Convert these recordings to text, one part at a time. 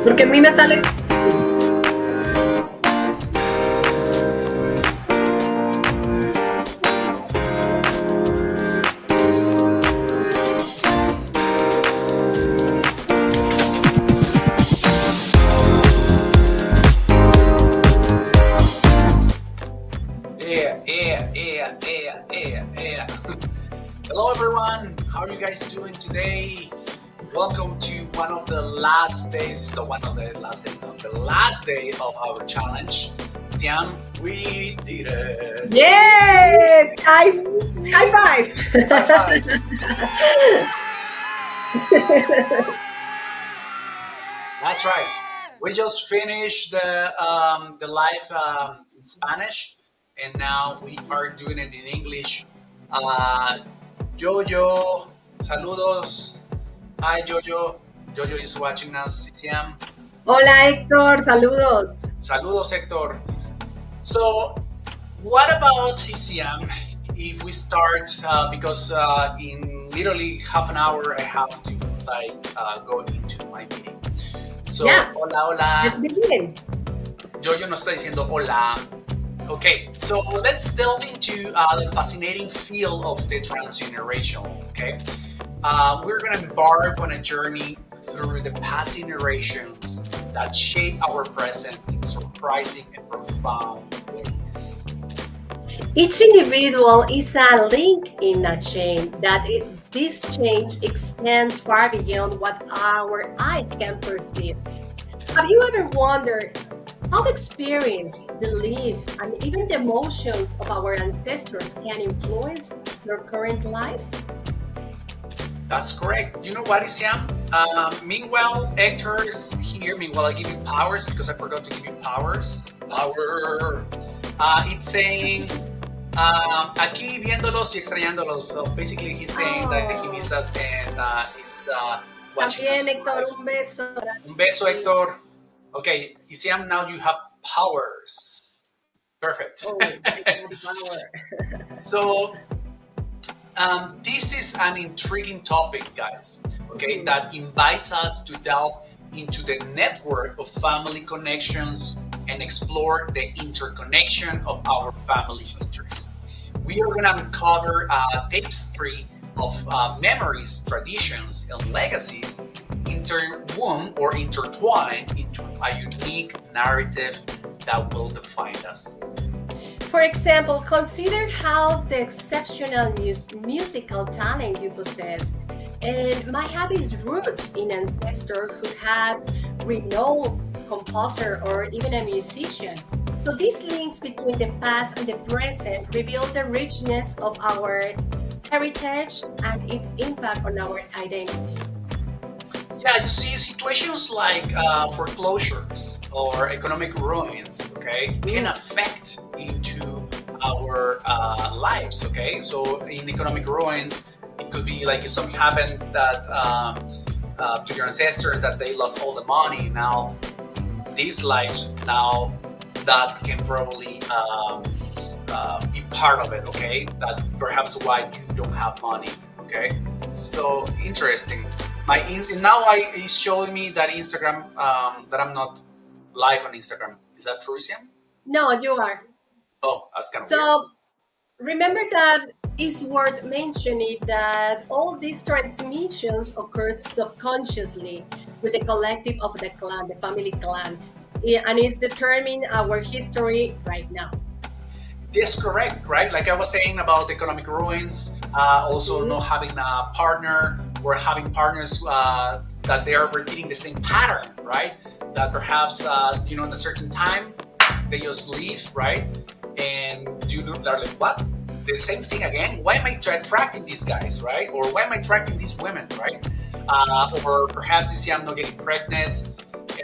Porque a mí me sale. Yeah. Hello, everyone. How are you guys doing today? Welcome to one of the last days, not the last day of our challenge. Siam, we did it. Yes! High five! High five. That's right. We just finished the live in Spanish, and now we are doing it in English. Jojo, saludos. Hi, Jojo. Jojo is watching us. Siam. Hola, Héctor, saludos. Saludos, Héctor. So, what about Siam if we start, because in literally half an hour I have to go into my meeting. So, Yeah. hola. Let's begin. Jojo nos está diciendo hola. Okay, so let's delve into the fascinating field of the transgenerational, okay? We're going to embark on a journey through the past generations that shape our present in surprising and profound ways. Each individual is a link in a chain this change extends far beyond what our eyes can perceive. Have you ever wondered how the experience, the belief, and even the emotions of our ancestors can influence your current life? That's correct. You know what, Isiam? Meanwhile, Hector's here. Meanwhile, I give you powers because I forgot to give you powers. Power. It's saying, aquí viéndolos y extrañándolos. So basically, he's saying that he misses us and he's watching También, us. Héctor, un beso. Un beso, Héctor. Okay, Isiam, now you have powers. Perfect. Oh, I have power. So, this is an intriguing topic, guys, okay, that invites us to delve into the network of family connections and explore the interconnection of our family histories. We are going to uncover a tapestry of memories, traditions, and legacies interwoven or intertwined into a unique narrative that will define us. For example, consider how the exceptional musical talent you possess and might have its roots in an ancestor who has renowned composer or even a musician. So these links between the past and the present reveal the richness of our heritage and its impact on our identity. Yeah, you see, situations like foreclosures or economic ruins, okay, can affect into our lives, okay? So in economic ruins, it could be like if something happened that to your ancestors that they lost all the money. Now, this life now that can probably be part of it, okay? That perhaps why you don't have money, okay? So interesting. It's showing me that Instagram that I'm not live on Instagram. Is that true, Isiam? No, you are. Oh, that's kind of So weird. remember that it's worth mentioning that all these transmissions occur subconsciously with the collective of the clan, the family clan, and it's determining our history right now. Yes, correct, right? Like I was saying about economic ruins, also not having a partner or having partners that they are repeating the same pattern, right? That perhaps, in a certain time, they just leave, right? And they're like, what? The same thing again? Why am I attracting these guys, right? Or why am I attracting these women, right? Or perhaps you see I'm not getting pregnant.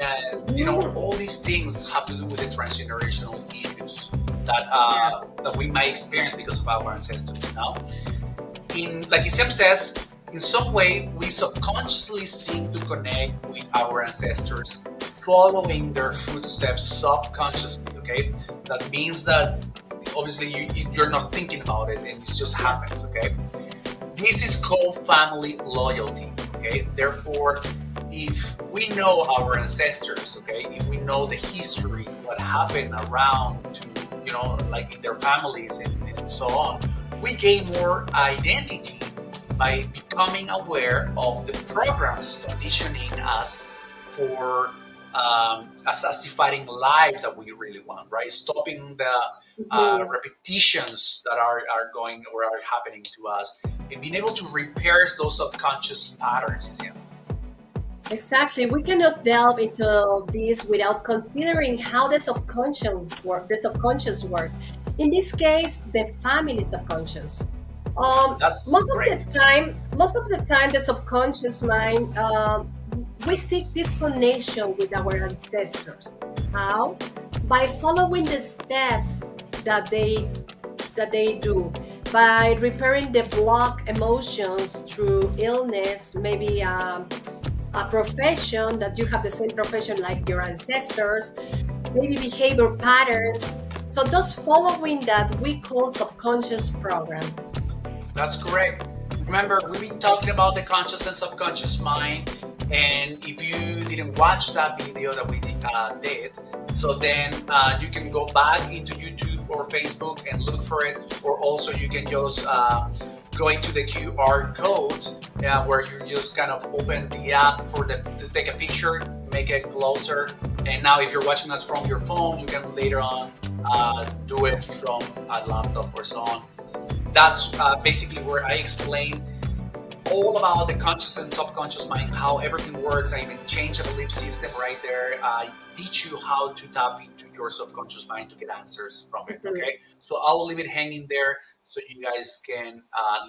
And, all these things have to do with the transgenerational issues that we might experience because of our ancestors. Now, like Isam says, in some way we subconsciously seek to connect with our ancestors, following their footsteps subconsciously. Okay, that means that obviously you're not thinking about it and it just happens. Okay, this is called family loyalty. Okay, therefore, if we know our ancestors, okay, if we know the history, what happened around to, like in their families and so on, we gain more identity by becoming aware of the programs conditioning us for as defining life that we really want, right? Stopping the Mhm. repetitions that are going or are happening to us, and being able to repair those subconscious patterns. Yeah, Exactly. We cannot delve into this without considering how the subconscious work. The subconscious work. In this case, the family subconscious. that's great. Most of the time, the subconscious mind, we seek this connection with our ancestors. How? By following the steps that they that they do, by repairing the block emotions through illness, maybe a profession that you have the same profession like your ancestors, maybe behavior patterns. So those following that we call subconscious programs. That's correct. Remember, we've been talking about the conscious and subconscious mind. And if you didn't watch that video that we did, so then you can go back into YouTube or Facebook and look for it. Or also, you can just go into the QR code where you just kind of open the app to take a picture, make it closer. And now, if you're watching us from your phone, you can later on do it from a laptop or so on. That's basically where I explain all about the conscious and subconscious mind, how everything works. I even change the belief system right there. I teach you how to tap into your subconscious mind to get answers from it. Mhm. Okay, so I'll leave it hanging there so you guys can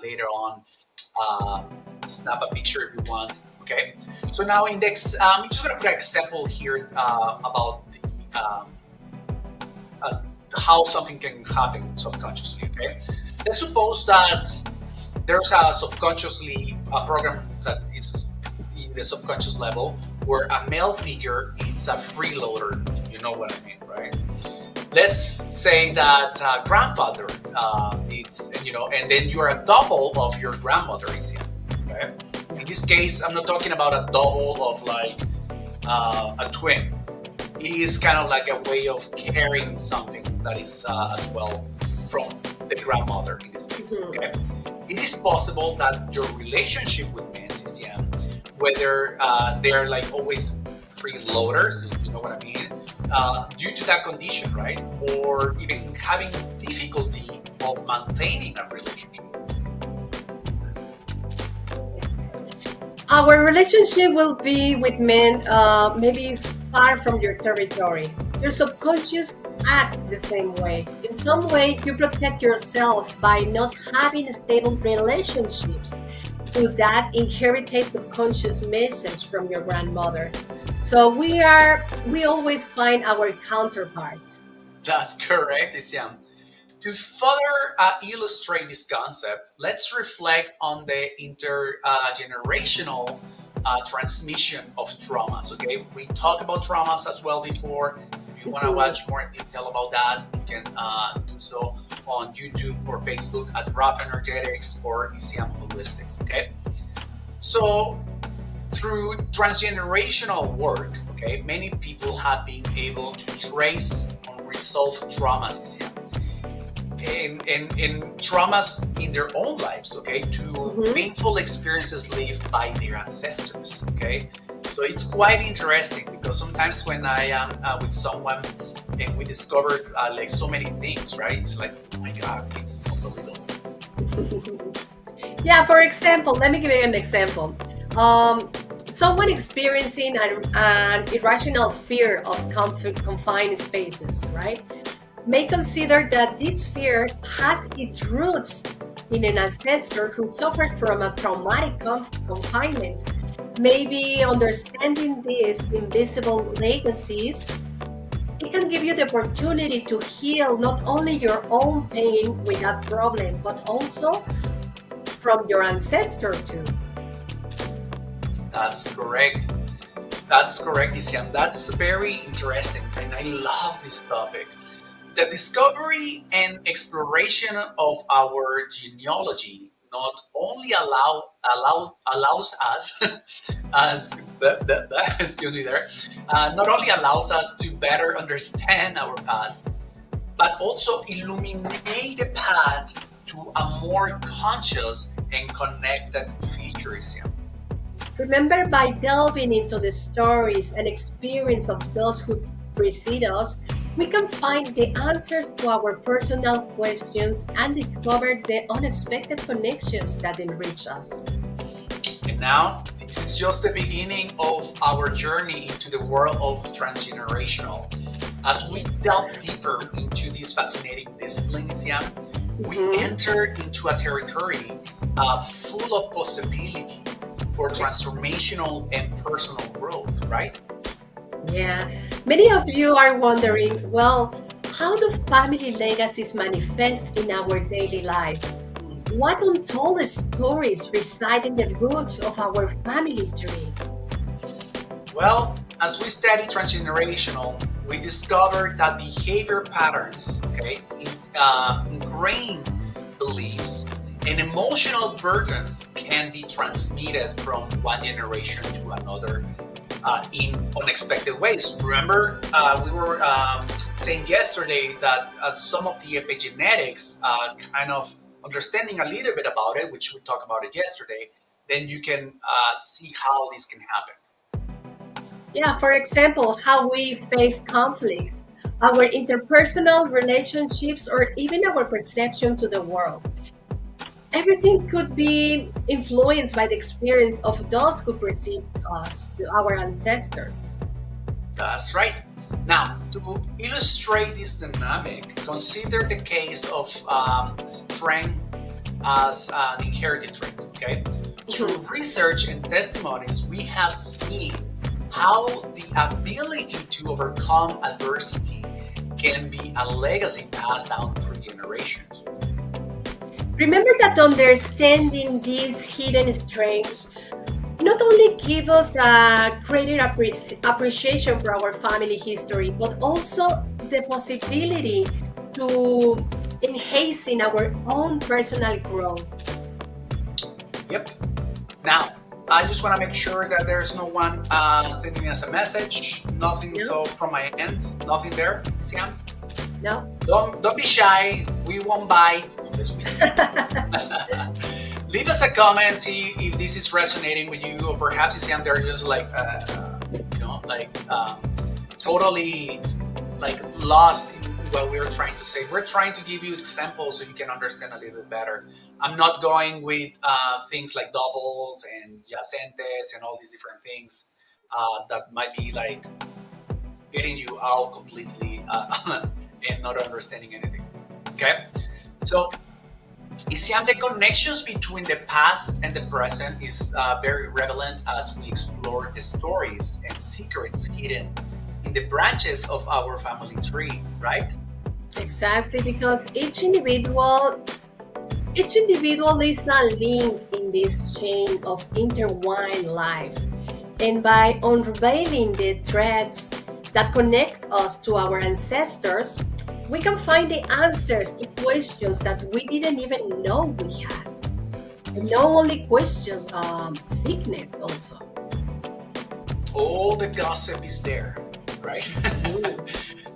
later on uh, snap a picture if you want. Okay, so now index. I'm just gonna put an example here about the uh, how something can happen subconsciously. Okay, let's suppose that there's a subconsciously a program that is in the subconscious level where a male figure is a freeloader. You know what I mean, right? Let's say that grandfather it's and then you're a double of your grandmother is here. Okay? In this case, I'm not talking about a double of like a twin. It is kind of like a way of carrying something that is as well from the grandmother in this case. Mhm. Okay, it is possible that your relationship with men, CCM, whether they're like always freeloaders, you know what I mean, due to that condition, right, or even having difficulty of maintaining a relationship. Our relationship will be with men, maybe far from your territory. Your subconscious acts the same way. In some way, you protect yourself by not having stable relationships through that inherited subconscious message from your grandmother. So we always find our counterpart. That's correct, CCM. To further illustrate this concept, let's reflect on the intergenerational transmission of traumas. Okay, we talked about traumas as well before. If you want to Mhm. watch more in detail about that, you can do so on YouTube or Facebook at Rap Energetics or ECM Holistics. Okay, so through transgenerational work, okay, many people have been able to trace unresolved traumas, ECM and traumas in their own lives, okay, to Mhm. painful experiences lived by their ancestors, okay. So it's quite interesting because sometimes when I am with someone and we discover like so many things, right? It's like, oh my God, it's unbelievable. Yeah, for example, let me give you an example. Someone experiencing an irrational fear of confined spaces, right, may consider that this fear has its roots in an ancestor who suffered from a traumatic confinement. Maybe understanding these invisible legacies, it can give you the opportunity to heal not only your own pain with that problem, but also from your ancestor too. That's correct. That's correct, Isiam. That's very interesting, and I love this topic. The discovery and exploration of our genealogy not only allows us as excuse me there, not only allows us to better understand our past, but also illuminate the path to a more conscious and connected future. Remember, by delving into the stories and experience of those who precede us, we can find the answers to our personal questions and discover the unexpected connections that enrich us. And now, this is just the beginning of our journey into the world of transgenerational. As we delve deeper into these fascinating disciplines, we enter into a territory full of possibilities for transformational and personal growth, right? Yeah, many of you are wondering, well, how do family legacies manifest in our daily life? What untold stories reside in the roots of our family tree? Well, as we study transgenerational, we discovered that behavior patterns, okay, ingrained beliefs, and emotional burdens can be transmitted from one generation to another in unexpected ways. Remember, we were saying yesterday that some of the epigenetics, kind of understanding a little bit about it, which we talked about it yesterday, then you can see how this can happen. Yeah, for example, how we face conflict, our interpersonal relationships, or even our perception to the world. Everything could be influenced by the experience of those who precede us, our ancestors. That's right. Now, to illustrate this dynamic, consider the case of strength as an inherited trait. Okay, through research and testimonies, we have seen how the ability to overcome adversity can be a legacy passed down through generations. Remember that understanding these hidden strengths not only give us a greater appreciation for our family history, but also the possibility to enhance in our own personal growth. Yep. Now, I just want to make sure that there's no one sending us a message. Nothing No, so from my end. Nothing there, Siam. no. Don't be shy. We won't bite. Yes, we leave us a comment. See if this is resonating with you, or perhaps Siam, they're just like like totally like lost in what we're trying to say. We're trying to give you examples so you can understand a little bit better. I'm not going with things like doubles and yacentes and all these different things that might be like getting you out completely and not understanding anything. Okay, so Isiam, the connections between the past and the present is very relevant as we explore the stories and secrets hidden in the branches of our family tree, right? Exactly, because each individual is a link in this chain of intertwined life. And by unveiling the threads that connect us to our ancestors, we can find the answers to questions that we didn't even know we had. And not only questions, sickness also. All the gossip is there, right? Mhm.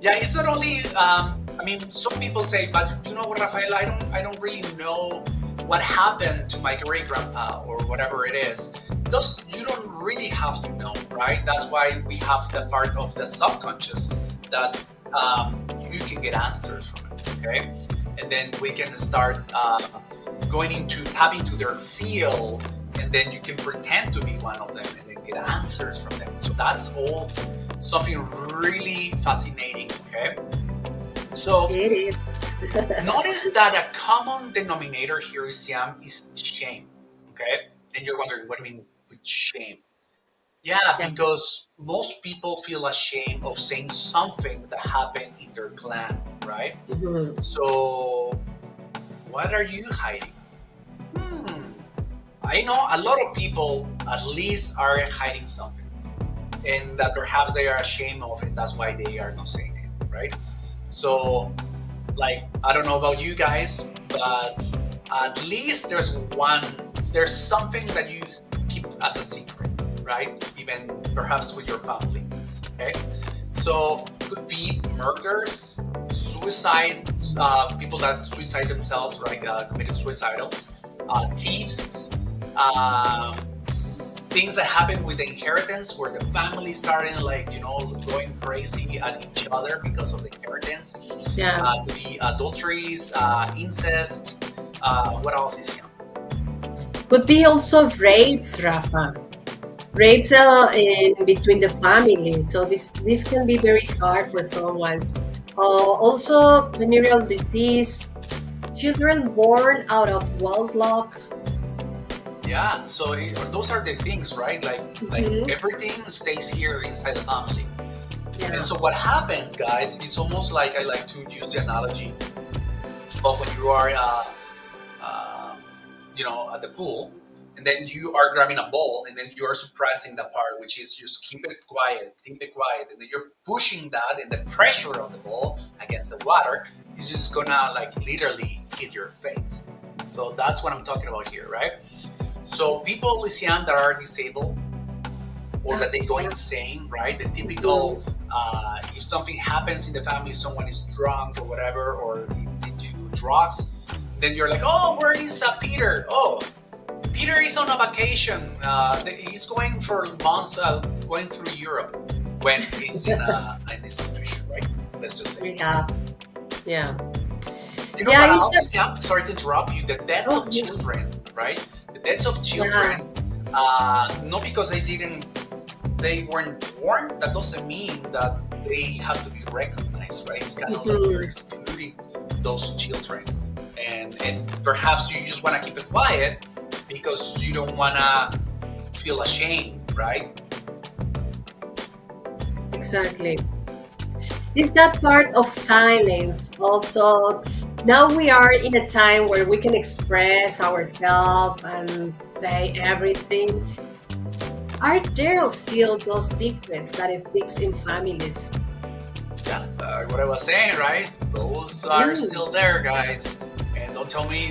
Yeah, it's not only. I mean, some people say, but you know what, Rafael? I don't really know what happened to my great grandpa or whatever it is. Those you don't really have to know, right? That's why we have the part of the subconscious that you can get answers from it. Okay, and then we can start going into tap into their field, and then you can pretend to be one of them, and then get answers from them. So that's all something really fascinating. Okay, so It is. notice that a common denominator here is is shame. Okay, and you're wondering what do you mean with shame? Yeah, Yeah. because most people feel ashamed of saying something that happened in their clan, right? Mhm. So, what are you hiding? Hmm. I know a lot of people at least are hiding something, and that perhaps they are ashamed of it. That's why they are not saying it, right? So, like, I don't know about you guys, but at least there's one there's something that you keep as a secret, right? Even perhaps with your family. Okay, so could be murders, suicide, people that suicide themselves, right? Committed suicidal, thieves, uh, things that happen with the inheritance, where the family starting like going crazy at each other because of the inheritance. Yeah. Could be adulteries, incest. What else is here? Could be also rapes, Rafa. Rapes in between the family. So this can be very hard for someone. Also, venereal disease, children born out of wedlock. Yeah, so those are the things, right? Like Mhm. everything stays here inside the family. And Yeah. so what happens, guys, is almost like I like to use the analogy of when you are, uh, at the pool, and then you are grabbing a ball, and then you are suppressing the part, which is just keep it quiet, and then you're pushing that, and the pressure of the ball against the water is just gonna like literally hit your face. So that's what I'm talking about here, right? So people, Lysian, that are disabled or that they go insane, right? The typical, Mhm. if something happens in the family, someone is drunk or whatever, or it's into drugs, then you're like, oh, where is Peter? Oh, Peter is on a vacation. He's going for months, going through Europe when it's in an institution, right? Let's just say. Yeah. Yeah. You know Yeah. what It's else is, yeah? Sorry to interrupt you. The deaths oh, of yeah. children, right? The deaths of Yeah. children, not because they weren't born. That doesn't mean that they have to be recognized, right? It's kind of like you're Mhm. excluding those children, and perhaps you just want to keep it quiet because you don't want to feel ashamed, right? Exactly. Is that part of silence also? Now we are in a time where we can express ourselves and say everything. Are there still those secrets that exist in families? Yeah, what I was saying, right? Those are Mm. still there, guys. And don't tell me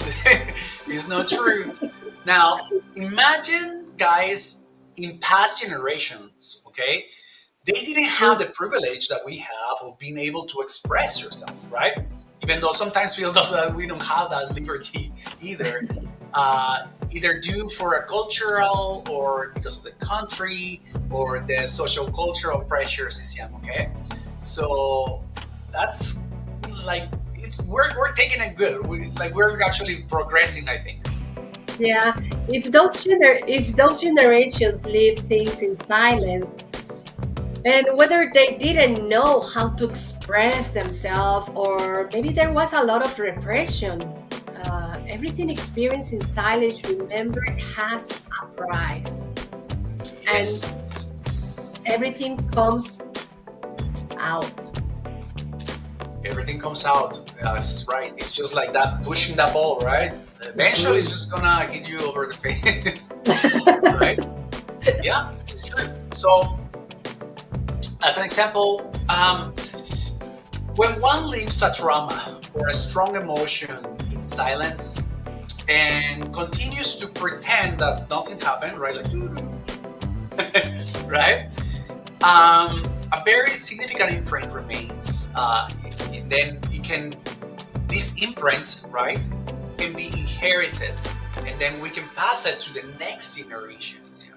it's not true. Now, imagine, guys, in past generations, okay, they didn't have the privilege that we have of being able to express yourself, right? Even though sometimes feel that we don't have that liberty either, either due for a cultural or because of the country or the social cultural pressures, okay? So that's like we're taking it good. We're actually progressing, I think. Yeah, if those generations leave things in silence, and whether they didn't know how to express themselves, or maybe there was a lot of repression, everything experienced in silence, remember, has a price, and Yes, everything comes out. everything comes out. That's right. It's just like that pushing that ball, right? Eventually, it's Mhm. just gonna hit you over the face, right? Yeah, it's true. So, as an example, when one leaves a trauma or a strong emotion in silence and continues to pretend that nothing happened, right? Right? A very significant imprint remains. And then this imprint, right, can be inherited, and then we can pass it to the next generations.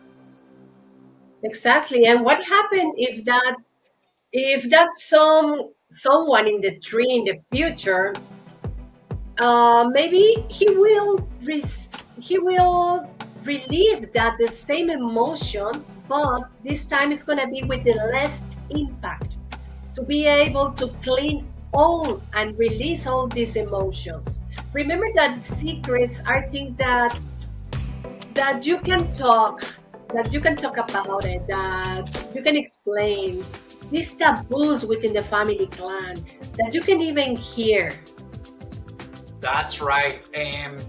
Exactly. And what happened if that someone in the tree in the future, maybe he will relieve that the same emotion, but this time it's gonna be with the less impact, to be able to clean all and release all these emotions. Remember that secrets are things that you can talk, that you can talk about it, that you can explain. These taboos within the family clan that you can even hear. That's right. And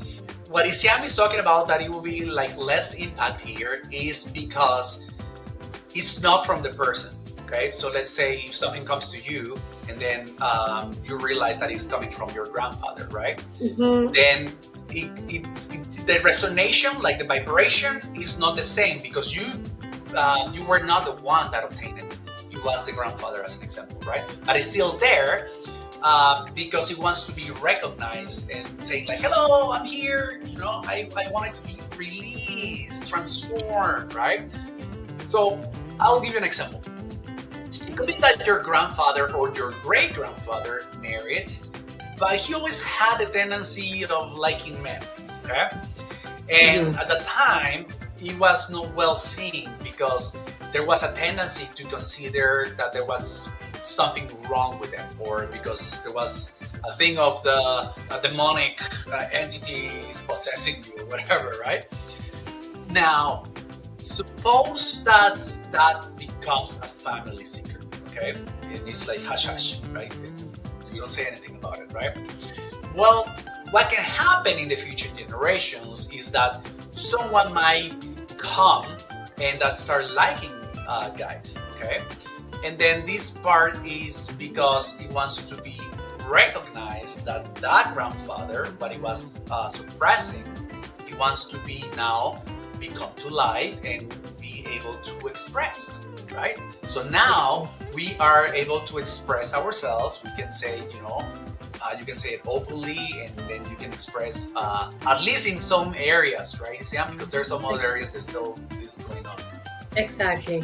what Isiam is talking about, that it will be like less impact here, is because it's not from the person. Okay, so let's say if something comes to you and then you realize that it's coming from your grandfather, right? Mhm. Then it the resonation, like the vibration, is not the same because you were not the one that obtained it. It was the grandfather, as an example, right? But it's still there because it wants to be recognized and saying like, "Hello, I'm here." I want it to be released, transformed, right? So I'll give you an example. It could be that your grandfather or your great grandfather married, but he always had a tendency of liking men. Okay, and at the time, it was not well seen because there was a tendency to consider that there was something wrong with them, or because there was a thing of the demonic entities possessing you or whatever, right? Now, suppose that becomes a family secret, okay? And it's like hush hush, right? You don't say anything about it, right? Well, what can happen in the future generations is that someone might come and that start liking guys, okay? And then this part is because it wants to be recognized that grandfather, what he was suppressing, he wants to be now become to light and be able to express, right? So now we are able to express ourselves. We can say, you can say it openly, and then you can express, at least in some areas, right? Yeah, because there's some other areas that still is going on. Exactly.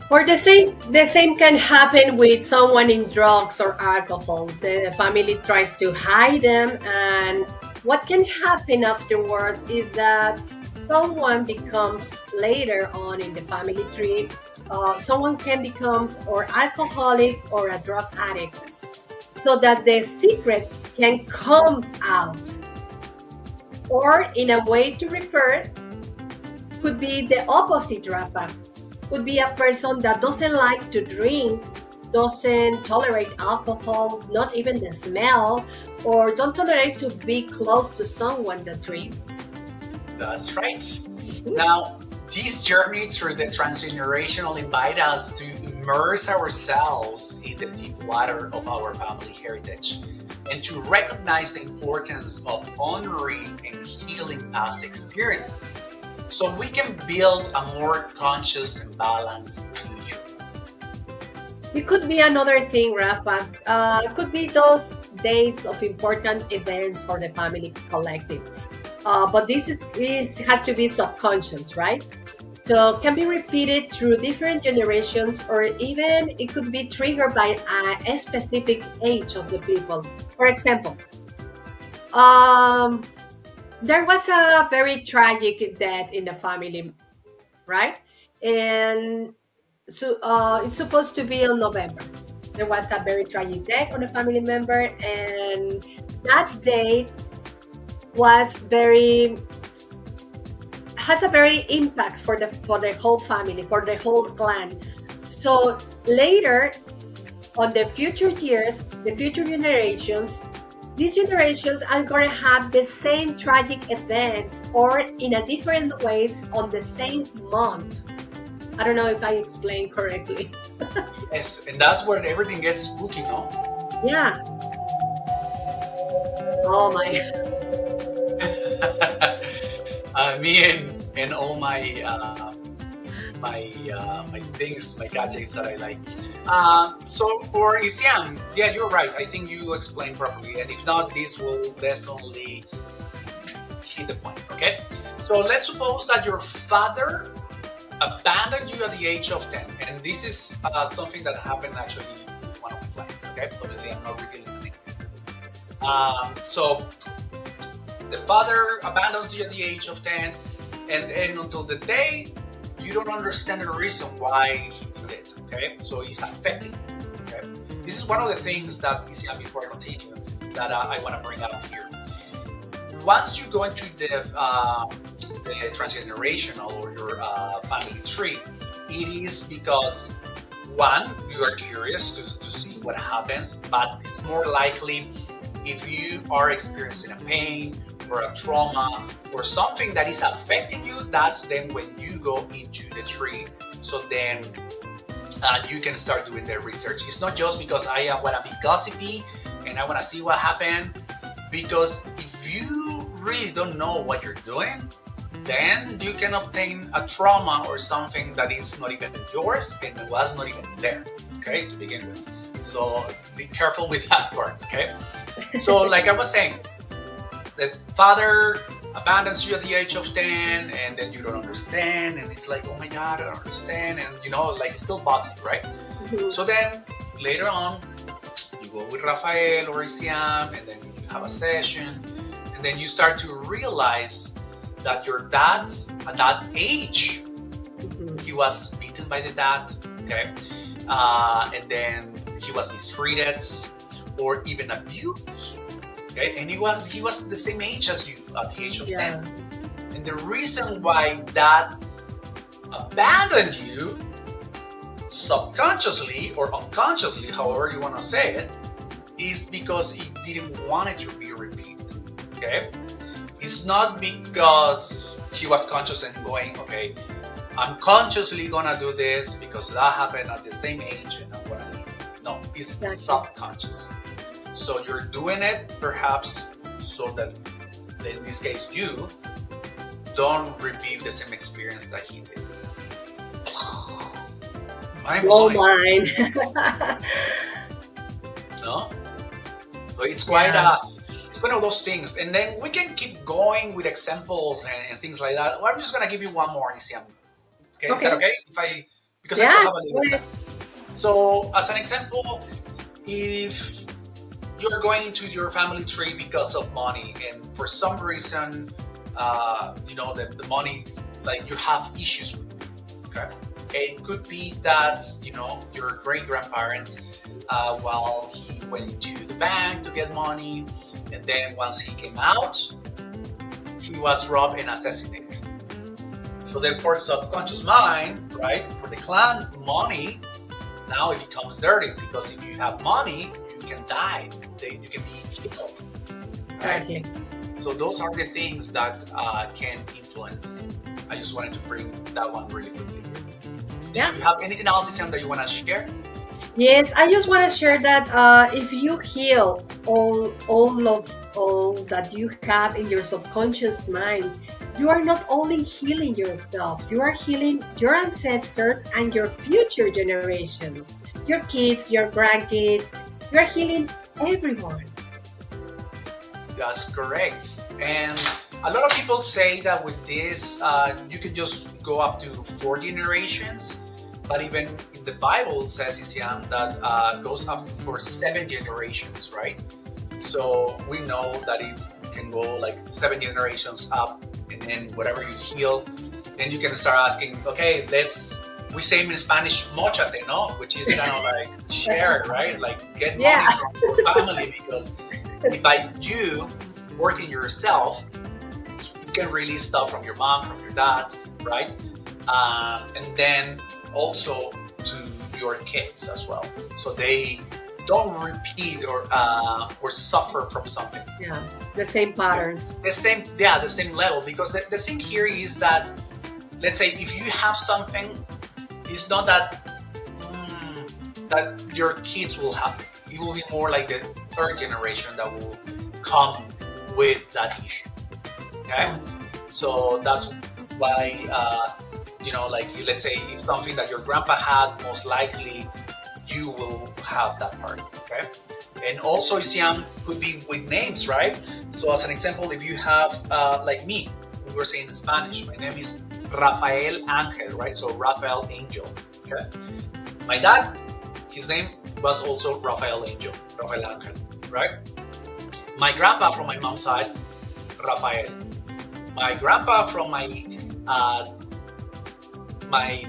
Or the same can happen with someone in drugs or alcohol. The family tries to hide them, and what can happen afterwards is that someone becomes later on in the family tree. Someone can become or alcoholic or a drug addict, so that the secret can come out. Or in a way to refer, could be the opposite, Rafa. Could be a person that doesn't like to drink, doesn't tolerate alcohol, not even the smell, or don't tolerate to be close to someone that drinks. That's right. Now, this journey through the transgenerational invite us to immerse ourselves in the deep water of our family heritage and to recognize the importance of honoring and healing past experiences so we can build a more conscious and balanced future. It could be another thing, Rafa. It could be those dates of important events for the family collective. But this has to be subconscious, right? So can be repeated through different generations, or even it could be triggered by a specific age of the people. For example, there was a very tragic death in the family, right? And so it's supposed to be on November. There was a very tragic death on a family member, and that day has a very impact for the whole family, for the whole clan. So later on the future years, the future generations, these generations are going to have the same tragic events or in a different ways on the same month. I don't know if I explained correctly. Yes, and that's where everything gets spooky, no? Yeah. Oh my. Me and all my my things, my gadgets that I like. So for Isiam, yeah, you're right. I think you explained properly, and if not, this will definitely hit the point. Okay, so let's suppose that your father abandoned you at the age of 10, and this is something that happened actually with one of my clients. Okay, obviously I'm not revealing the name. So the father abandons you at the age of 10, and until the day you don't understand the reason why he did it. Okay, so it's affecting you. Okay, this is one of the things that before I continue that I want to bring up here. Once you go into the transgenerational or your family tree, it is because one, you are curious to see what happens, but it's more likely if you are experiencing a pain or a trauma or something that is affecting you, that's then when you go into the tree. So then you can start doing the research. It's not just because I want to be gossipy and I want to see what happened, because if you really don't know what you're doing, then you can obtain a trauma or something that is not even yours and was not even there, okay, to begin with. So be careful with that part, okay? So like I was saying, the father abandons you at the age of 10 and then you don't understand and it's like, oh my God, I don't understand. And like it still bugs you, right? Mhm. So then later on, you go with Rafael or Isiam and then you have a session and then you start to realize that your dad at that age, Mhm. he was beaten by the dad, okay? And then he was mistreated or even abused. Okay, and he was the same age as you at the age of Yeah. 10. And the reason why dad abandoned you subconsciously or unconsciously, however you want to say it, is because he didn't want it to be repeated. Okay, it's not because he was conscious and going, okay, I'm consciously gonna do this because that happened at the same age and I'm gonna leave. No, it's Exactly. subconscious. So you're doing it perhaps so that in this case you don't repeat the same experience that he did. Mind Blow blowing, mine. no? So it's quite Yeah. it's one of those things, and then we can keep going with examples and things like that. Well, I'm just gonna give you one more, Isiam. Okay, is that Okay. okay? Because I still Yeah. have a little bit. So as an example, if you're going into your family tree because of money and for some reason the money, like you have issues with it, okay, it could be that your great grandparent while he went into the bank to get money and then once he came out he was robbed and assassinated. So then for subconscious mind, right, for the clan, money now it becomes dirty because if you have money you can die, you can be killed, right? Exactly. So those are the things that can influence. I just wanted to bring that one really quickly. Yeah. Do you have anything else, Isam, that you want to share? Yes, I just want to share that if you heal all that you have in your subconscious mind, you are not only healing yourself, you are healing your ancestors and your future generations, your kids, your grandkids. You are healing everyone. That's correct. And a lot of people say that with this, you can just go up to 4 generations. But even in the Bible, it says, Isiam, that goes up to for 7 generations, right? So we know that it can go like 7 generations up, and then whatever you heal, then you can start asking, okay, we say in Spanish, mochate, no? Which is kind of like share, right? Like get money Yeah. from your family, because by you working yourself, you can release stuff from your mom, from your dad, right? And then also to your kids as well, so they don't repeat or suffer from something. Yeah, the same patterns. The same level. Because the thing here is that, let's say, if you have something, it's not that that your kids will have it. It will be more like the 3rd generation that will come with that issue. Okay, so that's why let's say if something that your grandpa had, most likely you will have that part. Okay, and also Isiam could be with names, right? So as an example, if you have like me, we were saying in Spanish, my name is Rafael Angel, right? So Rafael Angel. Okay, my dad, his name was also Rafael Angel, right? My grandpa from my mom's side, Rafael. My grandpa from my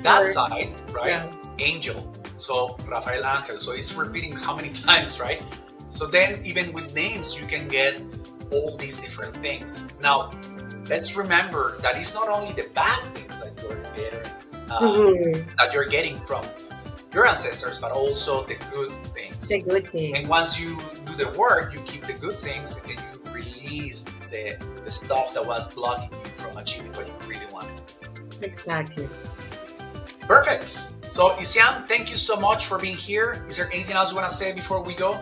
dad's side, right? Yeah. Angel. So Rafael Angel. So it's repeating how many times, right? So then even with names, you can get all these different things. Now, let's remember that it's not only the bad things that you're getting from your ancestors, but also the good things. The good things. And once you do the work, you keep the good things, and then you release the stuff that was blocking you from achieving what you really wanted. Exactly. Perfect. So, Isiam, thank you so much for being here. Is there anything else you want to say before we go?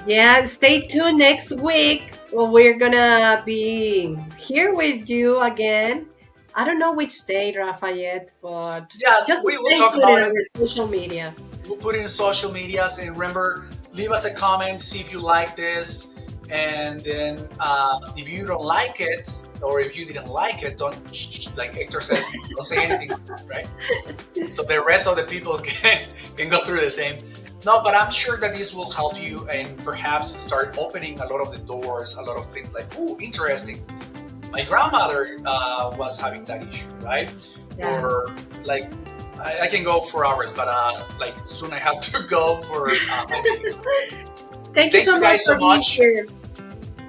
Yeah, stay tuned next week Well, we're gonna be here with you again. I don't know which date, Lafayette, but Yeah, just we will stay talk tuned in about it. our social media. We'll put it in social medias, and remember, leave us a comment, see if you like this, and then if you don't like it, or if you didn't like it, don't, like Hector says, don't say anything, right? So the rest of the people can go through the same. No, but I'm sure that this will help you and perhaps start opening a lot of the doors, a lot of things like, oh, interesting. My grandmother was having that issue, right? Yeah. Or like, I can go for hours, but like soon I have to go for my meetings. Thank you Thank so you much guys for so being much. here.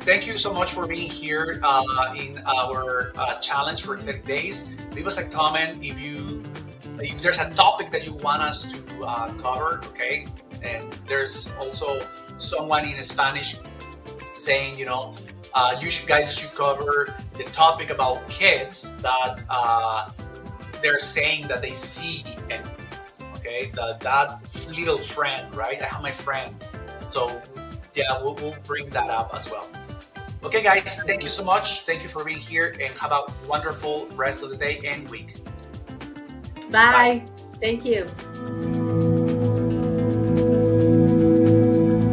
Thank you so much for being here in our challenge for 30 days. Leave us a comment if there's a topic that you want us to cover, okay? And there's also someone in Spanish saying, guys should cover the topic about kids that they're saying that they see entities, okay? That little friend, right? I have my friend. So, yeah, we'll bring that up as well. Okay, guys, thank you so much. Thank you for being here and have a wonderful rest of the day and week. Bye. Bye. Thank you.